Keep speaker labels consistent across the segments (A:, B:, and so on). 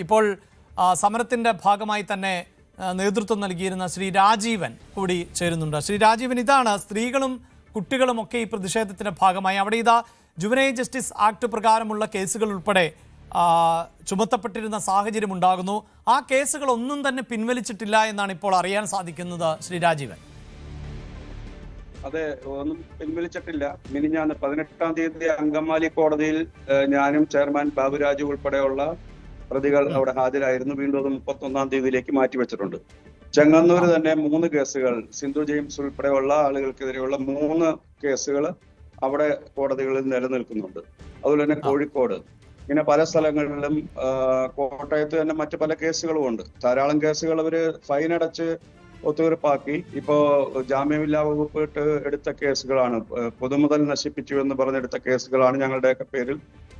A: ഇപ്പോൾ സമരത്തിൻ്റെ ഭാഗമായി തന്നെ നേതൃത്വം നൽകിയിരുന്ന ശ്രീ രാജീവൻ കൂടി ചേരുന്നുണ്ട്. ശ്രീ രാജീവൻ, ഇതാണ് സ്ത്രീകളും കുട്ടികളുമൊക്കെ ഈ പ്രതിഷേധത്തിൻ്റെ ഭാഗമായി അവിടെ ഇതാ ജുവനൈൽ ജസ്റ്റിസ് ആക്ട് പ്രകാരമുള്ള കേസുകൾ ഉൾപ്പെടെ ചുമത്തപ്പെട്ടിരുന്ന സാഹചര്യം ഉണ്ടാകുന്നു. ആ കേസുകളൊന്നും തന്നെ പിൻവലിച്ചിട്ടില്ല എന്നാണ് ഇപ്പോൾ അറിയാൻ സാധിക്കുന്നത്. ശ്രീ രാജീവൻ,
B: അതെ, ഒന്നും പിൻവലിച്ചിട്ടില്ല. മിനിഞ്ഞാന്ന് 18-ാം തീയതി അങ്കമാലി കോടതിയിൽ ഞാനും ചെയർമാൻ ബാബുരാജു ഉൾപ്പെടെയുള്ള പ്രതികൾ അവിടെ ഹാജരായിരുന്നു. വീണ്ടും അത് 31-ാം തീയതിയിലേക്ക് മാറ്റിവെച്ചിട്ടുണ്ട്. ചെങ്ങന്നൂർ തന്നെ 3 കേസുകൾ, സിന്ധു ജെയിംസ് ഉൾപ്പെടെയുള്ള ആളുകൾക്കെതിരെയുള്ള 3 കേസുകൾ അവിടെ കോടതികളിൽ നിലനിൽക്കുന്നുണ്ട്. അതുപോലെ തന്നെ കോഴിക്കോട്, ഇങ്ങനെ പല സ്ഥലങ്ങളിലും, കോട്ടയത്ത് തന്നെ മറ്റു പല കേസുകളും ഉണ്ട്. ധാരാളം കേസുകൾ അവര് ഫൈനടച്ച് ഒത്തുതീർപ്പാക്കി. ഇപ്പോ ജാമ്യമില്ലാ വകുപ്പ് ഇട്ട് എടുത്ത കേസുകളാണ്, പൊതുമുതൽ നശിപ്പിച്ചു എന്ന് പറഞ്ഞെടുത്ത കേസുകളാണ് ഞങ്ങളുടെയൊക്കെ പേരിൽ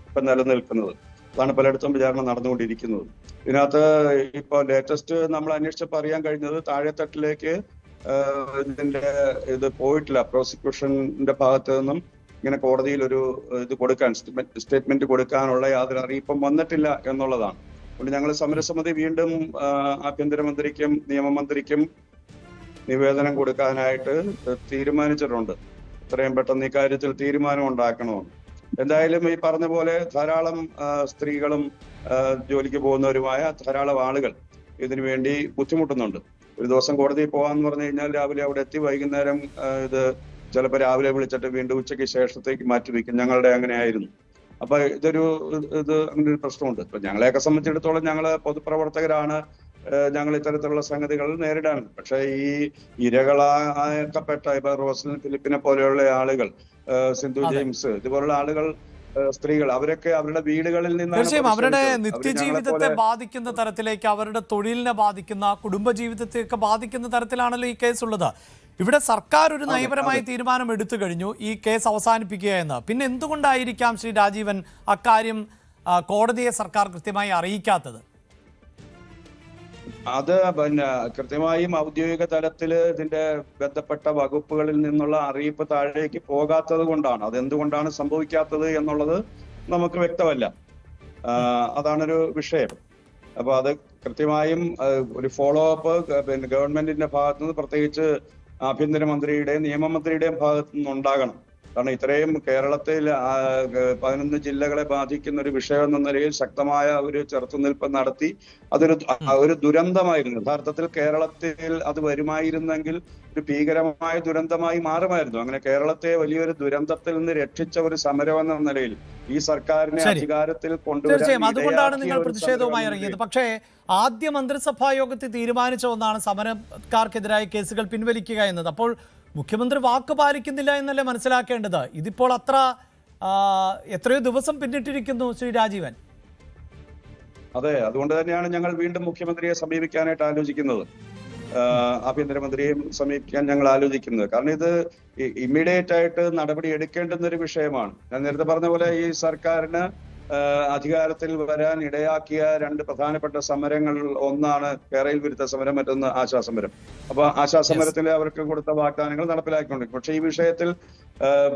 B: ഇപ്പൊ നിലനിൽക്കുന്നത്. അതാണ് പലയിടത്തും വിചാരണ നടന്നുകൊണ്ടിരിക്കുന്നത്. ഇതിനകത്ത് ഇപ്പൊ ലേറ്റസ്റ്റ് നമ്മൾ അന്വേഷിച്ചപ്പോൾ അറിയാൻ കഴിഞ്ഞത് താഴെത്തട്ടിലേക്ക് ഇത് പോയിട്ടില്ല. പ്രോസിക്യൂഷന്റെ ഭാഗത്ത് നിന്നും ഇങ്ങനെ കോടതിയിൽ ഒരു ഇത് കൊടുക്കാൻ, സ്റ്റേറ്റ്മെന്റ് കൊടുക്കാനുള്ള യാതൊരു അറിയിപ്പും വന്നിട്ടില്ല എന്നുള്ളതാണ്. അതുകൊണ്ട് ഞങ്ങൾ സമരസമിതി വീണ്ടും ആഭ്യന്തരമന്ത്രിക്കും നിയമമന്ത്രിക്കും നിവേദനം കൊടുക്കാനായിട്ട് തീരുമാനിച്ചിട്ടുണ്ട്. എത്രയും പെട്ടെന്ന് ഇക്കാര്യത്തിൽ തീരുമാനം ഉണ്ടാക്കണമെന്ന്. എന്തായാലും ഈ പറഞ്ഞ പോലെ ധാരാളം സ്ത്രീകളും ജോലിക്ക് പോകുന്നവരുമായ ധാരാളം ആളുകൾ ഇതിനു വേണ്ടി ബുദ്ധിമുട്ടുന്നുണ്ട്. ഒരു ദിവസം കോടതിയിൽ പോകാന്ന് പറഞ്ഞു കഴിഞ്ഞാൽ രാവിലെ അവിടെ എത്തി വൈകുന്നേരം ഇത് ചിലപ്പോൾ രാവിലെ വിളിച്ചിട്ട് വീണ്ടും ഉച്ചയ്ക്ക് ശേഷത്തേക്ക് മാറ്റിവെക്കും. ഞങ്ങളുടെ അങ്ങനെ ആയിരുന്നു. അപ്പൊ അങ്ങനെ ഒരു പ്രശ്നമുണ്ട്. ഇപ്പൊ ഞങ്ങളെയൊക്കെ സംബന്ധിച്ചിടത്തോളം ഞങ്ങള് പൊതുപ്രവർത്തകരാണ്. ഞങ്ങൾ ഇത്തരത്തിലുള്ള സംഗതികൾ നേരിടാൻ, പക്ഷെ ഈ ഇരകളാക്കപ്പെട്ട ഇപ്പൊ റോസ്ലിൻ ഫിലിപ്പിനെ പോലെയുള്ള ആളുകൾ, സിന്ധു ജെയിംസ്, ഇതുപോലുള്ള ആളുകൾ, സ്ത്രീകൾ, അവരൊക്കെ അവരുടെ വീടുകളിൽ നിന്നാണ്
A: തീർച്ചയായും അവരുടെ നിത്യജീവിതത്തെ ബാധിക്കുന്ന തരത്തിലേക്ക്, അവരുടെ തൊഴിലിനെ ബാധിക്കുന്ന, കുടുംബജീവിതത്തെയൊക്കെ ബാധിക്കുന്ന തരത്തിലാണല്ലോ ഈ കേസ് ഉള്ളത്. ഇവിടെ സർക്കാർ ഒരു നയപരമായ തീരുമാനം എടുത്തു കഴിഞ്ഞു ഈ കേസ് അവസാനിപ്പിക്കുക എന്ന്. പിന്നെ എന്തുകൊണ്ടായിരിക്കാം ശ്രീ രാജീവൻ അക്കാര്യം കോടതിയെ സർക്കാർ കൃത്യമായി അറിയിക്കാത്തത്?
B: അത് പിന്നെ കൃത്യമായും ഔദ്യോഗിക തലത്തില് ഇതിന്റെ ബന്ധപ്പെട്ട വകുപ്പുകളിൽ നിന്നുള്ള അറിയിപ്പ് താഴേക്ക് പോകാത്തത് കൊണ്ടാണ്. അതെന്തുകൊണ്ടാണ് സംഭവിക്കാത്തത് എന്നുള്ളത് നമുക്ക് വ്യക്തമല്ല. അതാണൊരു വിഷയം. അപ്പൊ അത് കൃത്യമായും ഒരു ഫോളോ അപ്പ് പിന്നെ ഗവൺമെന്റിന്റെ ഭാഗത്തു നിന്ന്, പ്രത്യേകിച്ച് ആഭ്യന്തരമന്ത്രിയുടെയും നിയമമന്ത്രിയുടെയും ഭാഗത്തു നിന്ന് ഉണ്ടാകണം. കാരണം ഇത്രയും കേരളത്തിൽ 11 ജില്ലകളെ ബാധിക്കുന്ന ഒരു വിഷയം എന്ന നിലയിൽ ശക്തമായ ഒരു ചെറുത്തുനിൽപ്പ് നടത്തി. അതൊരു ദുരന്തമായിരുന്നു. യഥാർത്ഥത്തിൽ കേരളത്തിൽ അത് വരുമായിരുന്നെങ്കിൽ ഒരു ഭീകരമായ ദുരന്തമായി മാറുമായിരുന്നു. അങ്ങനെ കേരളത്തെ വലിയൊരു ദുരന്തത്തിൽ നിന്ന് രക്ഷിച്ച ഒരു സമരം എന്ന നിലയിൽ ഈ സർക്കാരിനെ അധികാരത്തിൽ കൊണ്ടുവരാൻ,
A: അതുകൊണ്ടാണ് നിങ്ങൾ പ്രതിഷേധവുമായി ഇറങ്ങിയത്. പക്ഷേ ആദ്യ മന്ത്രിസഭാ യോഗത്തിൽ തീരുമാനിച്ച ഒന്നാണ് സമരക്കാർക്കെതിരായ കേസുകൾ പിൻവലിക്കുക എന്നത്. അപ്പോൾ മുഖ്യമന്ത്രി വാക്ക് പാലിക്കുന്നില്ല എന്നല്ലേ മനസ്സിലാക്കേണ്ടത്? ഇതിപ്പോൾ എത്രയോ ദിവസം പിന്നിട്ടിരിക്കുന്നു ശ്രീ രാജീവൻ.
B: അതെ, അതുകൊണ്ട് തന്നെയാണ് ഞങ്ങൾ വീണ്ടും മുഖ്യമന്ത്രിയെ സമീപിക്കാനായിട്ട് ആലോചിക്കുന്നത്, ആഭ്യന്തരമന്ത്രിയെയും സമീപിക്കാൻ ഞങ്ങൾ ആലോചിക്കുന്നത്. കാരണം ഇത് ഇമ്മീഡിയറ്റ് ആയിട്ട് നടപടി എടുക്കേണ്ടുന്ന ഒരു വിഷയമാണ്. ഞാൻ നേരത്തെ പറഞ്ഞ പോലെ ഈ സർക്കാരിന് അധികാരത്തിൽ വരാൻ ഇടയാക്കിയ 2 പ്രധാനപ്പെട്ട സമരങ്ങൾ, ഒന്നാണ് കേരയിൽ വിരുദ്ധ സമരം, മറ്റൊന്ന് ആശാസമരം. അപ്പൊ ആശാസമരത്തിൽ അവർക്ക് കൊടുത്ത വാഗ്ദാനങ്ങൾ നടപ്പിലാക്കിക്കൊണ്ടിരിക്കും. പക്ഷെ ഈ വിഷയത്തിൽ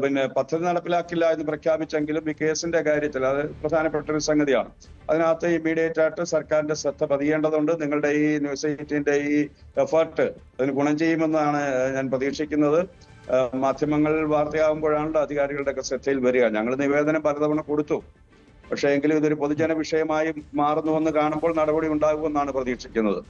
B: പിന്നെ പദ്ധതി നടപ്പിലാക്കില്ല എന്ന് പ്രഖ്യാപിച്ചെങ്കിലും ഈ കേസിന്റെ കാര്യത്തിൽ അത് പ്രധാനപ്പെട്ട ഒരു സംഗതിയാണ്. അതിനകത്ത് ഇമ്മീഡിയറ്റ് ആയിട്ട് സർക്കാരിന്റെ ശ്രദ്ധ പതിയേണ്ടതുണ്ട്. നിങ്ങളുടെ ഈ ന്യൂസ് 18ന്റെ ഈ എഫേർട്ട് അതിന് ഗുണം ചെയ്യുമെന്നാണ് ഞാൻ പ്രതീക്ഷിക്കുന്നത്. മാധ്യമങ്ങൾ വാർത്തയാകുമ്പോഴാണല്ലോ അധികാരികളുടെ ഒക്കെ ശ്രദ്ധയിൽ വരിക. ഞങ്ങൾ നിവേദനം പലതവണ കൊടുത്തു. പക്ഷേ എങ്കിലും ഇതൊരു പൊതുജന വിഷയമായി മാറുന്നുവെന്ന് കാണുമ്പോൾ നടപടി ഉണ്ടാകുമെന്നാണ് പ്രതീക്ഷിക്കുന്നത്.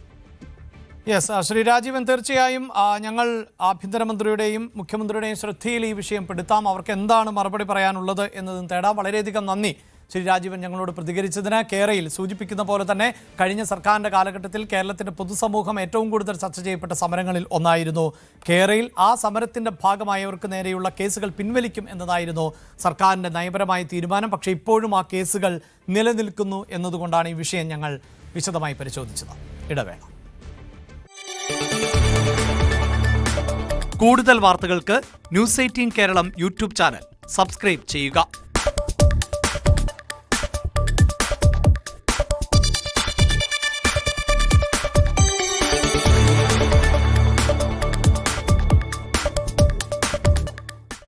A: യെസ്, ശ്രീ രാജീവൻ, തീർച്ചയായും ഞങ്ങൾ ആഭ്യന്തരമന്ത്രിയുടെയും മുഖ്യമന്ത്രിയുടെയും ശ്രദ്ധയിൽ ഈ വിഷയം പെടുത്താം. അവർക്ക് എന്താണ് മറുപടി പറയാനുള്ളത് എന്നതും തേടാം. വളരെയധികം നന്ദി ശ്രീ രാജീവൻ ഞങ്ങളോട് പ്രതികരിച്ചതിന്. കേരയിൽ സൂചിപ്പിക്കുന്ന പോലെ തന്നെ കഴിഞ്ഞ സർക്കാരിൻ്റെ കാലഘട്ടത്തിൽ കേരളത്തിൻ്റെ പൊതുസമൂഹം ഏറ്റവും കൂടുതൽ ചർച്ച ചെയ്യപ്പെട്ട സമരങ്ങളിൽ ഒന്നായിരുന്നു കേരയിൽ. ആ സമരത്തിൻ്റെ ഭാഗമായവർക്ക് നേരെയുള്ള കേസുകൾ പിൻവലിക്കും എന്നതായിരുന്നു സർക്കാരിൻ്റെ നയപരമായ തീരുമാനം. പക്ഷേ ഇപ്പോഴും ആ കേസുകൾ നിലനിൽക്കുന്നു എന്നതുകൊണ്ടാണ് ഈ വിഷയം ഞങ്ങൾ വിശദമായി പരിശോധിച്ചത്. ഇടവേള. കൂടുതൽ വാർത്തകൾക്ക് news 18 Keralam YouTube channel subscribe ചെയ്യുക.